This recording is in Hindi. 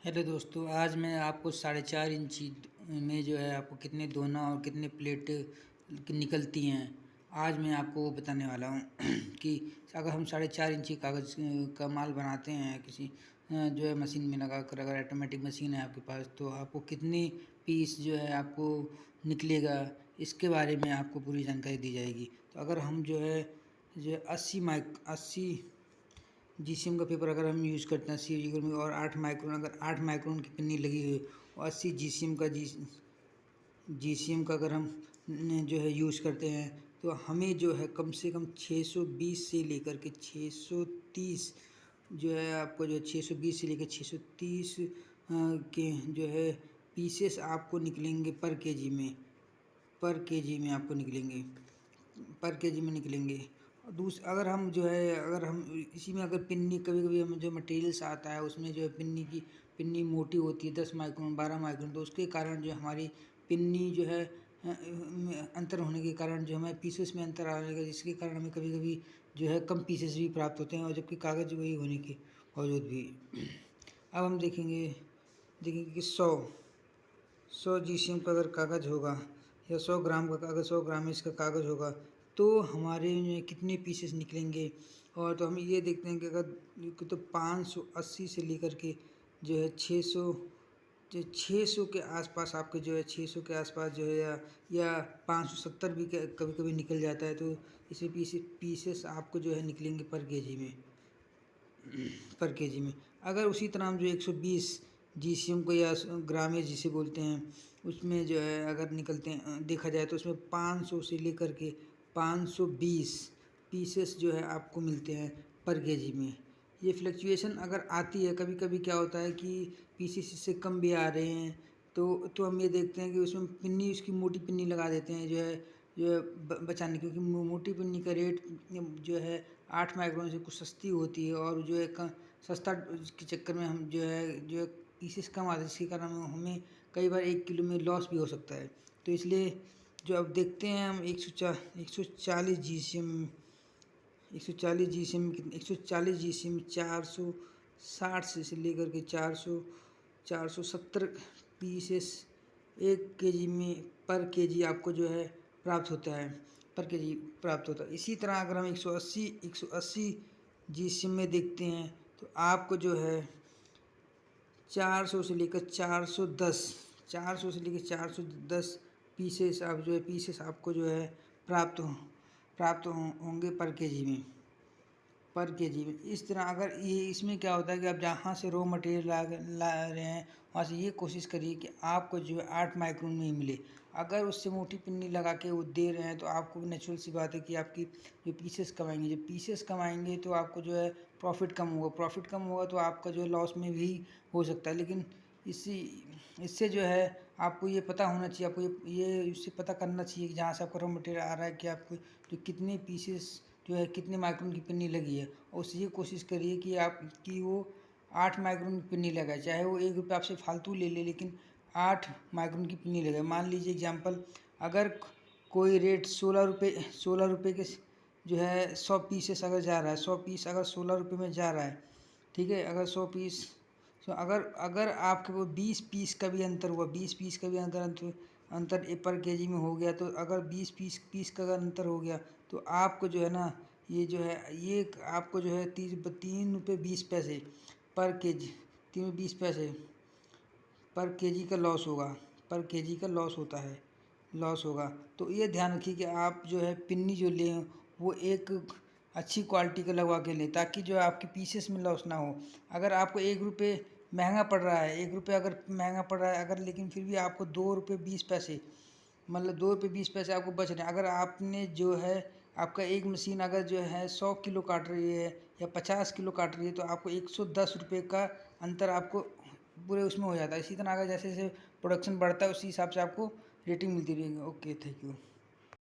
हेलो दोस्तों, आज मैं आपको 4.5 इंची में जो है आपको कितने दोना और कितने प्लेट निकलती हैं। आज मैं आपको वो बताने वाला हूँ कि अगर हम 4.5 इंची कागज़ का माल बनाते हैं किसी जो है मशीन में लगा कर, अगर ऑटोमेटिक मशीन है आपके पास, तो आपको कितनी पीस जो है आपको निकलेगा, इसके बारे में आपको पूरी जानकारी दी जाएगी। तो अगर हम जो 80 जीसीएम का पेपर अगर हम यूज़ करते हैं 80 में, और 8 माइक्रोन, अगर 8 माइक्रोन की पिन्नी लगी हुई और 80 जीसीएम का अगर हम जो है यूज़ करते हैं, तो हमें जो है कम से कम 620 से लेकर के 630 जो है आपको जो 620 से लेकर 630 के जो है पीसेस आपको निकलेंगे पर केजी में आपको निकलेंगे, पर केजी में निकलेंगे। अगर हम जो है अगर हम इसी में अगर पिन्नी, कभी कभी हमें जो मटेरियल्स आता है उसमें जो है पिन्नी मोटी होती है 10 माइक्रोन 12 माइक्रोन, तो उसके कारण जो हमारी पिन्नी जो है में अंतर होने के कारण जो हमें पीसेस में अंतर आने का, जिसके कारण हमें कभी कभी जो है कम पीसेस भी प्राप्त होते हैं, और जबकि कागज़ वही होने के बावजूद भी। अब हम देखेंगे कि 100 जीसीएम का अगर कागज़ होगा, या 100 ग्राम का कागज़, 100 ग्राम इसका कागज़ होगा, तो हमारे में कितने पीसेस निकलेंगे। और तो हम ये देखते हैं कि अगर तो 580 से लेकर के जो है 600 के आसपास आपके जो है 600 के आसपास जो है, या 570 भी कभी कभी निकल जाता है। तो इसे पीसेस आपको जो है निकलेंगे पर केजी में। अगर उसी तरह हम जो 120 जीसीएम को, या ग्रामेज जिसे बोलते हैं, उसमें जो है अगर निकलते हैं, देखा जाए तो उसमें 500 से लेकर के 520 पीसेस जो है आपको मिलते हैं पर केजी में। ये फ्लक्चुएशन अगर आती है, कभी कभी क्या होता है कि पीसेस इससे कम भी आ रहे हैं, तो हम ये देखते हैं कि उसमें पिन्नी, उसकी मोटी पिन्नी लगा देते हैं जो है बचाने, क्योंकि मोटी पिन्नी का रेट जो है 8 माइक्रोन से कुछ सस्ती होती है, और जो है सस्ता के चक्कर में हम जो है पीसेस कम आते हैं, जिसके कारण हमें कई बार 1 किलो में लॉस भी हो सकता है। तो इसलिए जो अब देखते हैं हम 140 जीसीएम 140 जीसीएम 460 से लेकर के 470 पीसेस 1 केजी में, पर केजी आपको जो है प्राप्त होता है, पर केजी प्राप्त होता है। इसी तरह अगर हम 180 जीसीएम में देखते हैं, तो आपको जो है 400 से लेकर 410 पीसेस आपको जो है होंगे पर केजी में। इस तरह अगर ये, इसमें क्या होता है कि आप जहाँ से रॉ मटेरियल ला रहे हैं, वहाँ से ये कोशिश करिए कि आपको जो है 8 माइक्रोन में ही मिले। अगर उससे मोटी पिन्नी लगा के वो दे रहे हैं, तो आपको नेचुरल सी बात है कि आपकी जो पीसेस कमाएंगे तो आपको जो है प्रॉफिट कम होगा, तो आपका जो है लॉस में भी हो सकता है। लेकिन इससे जो है आपको ये पता होना चाहिए, आपको ये इससे पता करना चाहिए कि जहाँ से आपका रॉ मटेरियल आ रहा है, कि आपको जो कितने पीसेस जो है कितने माइक्रोन की पिन्नी लगी है, और उससे ये कोशिश करिए कि वो 8 माइक्रोन की पिन्नी लगाए, चाहे वो 1 रुपये आपसे फालतू ले ले, लेकिन 8 माइक्रोन की पिन्नी लगाए। मान लीजिए एग्जाम्पल, अगर कोई रेट 16 रुपये के जो है 100 पीसेस अगर जा रहा है, 100 पीस अगर 16 रुपये में जा रहा है, ठीक है। अगर 100 पीस, तो अगर आपके वो 20 पीस का भी अंतर हुआ, 20 पीस का भी अंतर पर केजी में हो गया, तो अगर 20 पीस का अगर अंतर हो गया, तो आपको जो है ना, ये आपको जो है 3 रुपये 20 पैसे पर केजी, 3 रुपये 20 पैसे पर केजी का लॉस होगा, पर केजी का लॉस होगा। तो ये ध्यान रखिए कि आप जो है पिन्नी जो लें, वो एक अच्छी क्वालिटी का लगवा के लें, ताकि जो है आपके पीसेस में लॉस ना हो। अगर आपको 1 रुपये महंगा पड़ रहा है, 1 रुपये अगर महंगा पड़ रहा है, अगर लेकिन फिर भी आपको 2 रुपये 20 पैसे, मतलब 2 रुपये 20 पैसे आपको बच रहे हैं। अगर आपने जो है आपका एक मशीन अगर जो है 100 किलो काट रही है, या 50 किलो काट रही है, तो आपको 110 रुपये का अंतर आपको पूरे उसमें हो जाता है। इसी तरह अगर जैसे जैसे प्रोडक्शन बढ़ता है, उसी हिसाब से आपको रेटिंग मिलती रहेगी। Okay, thank you.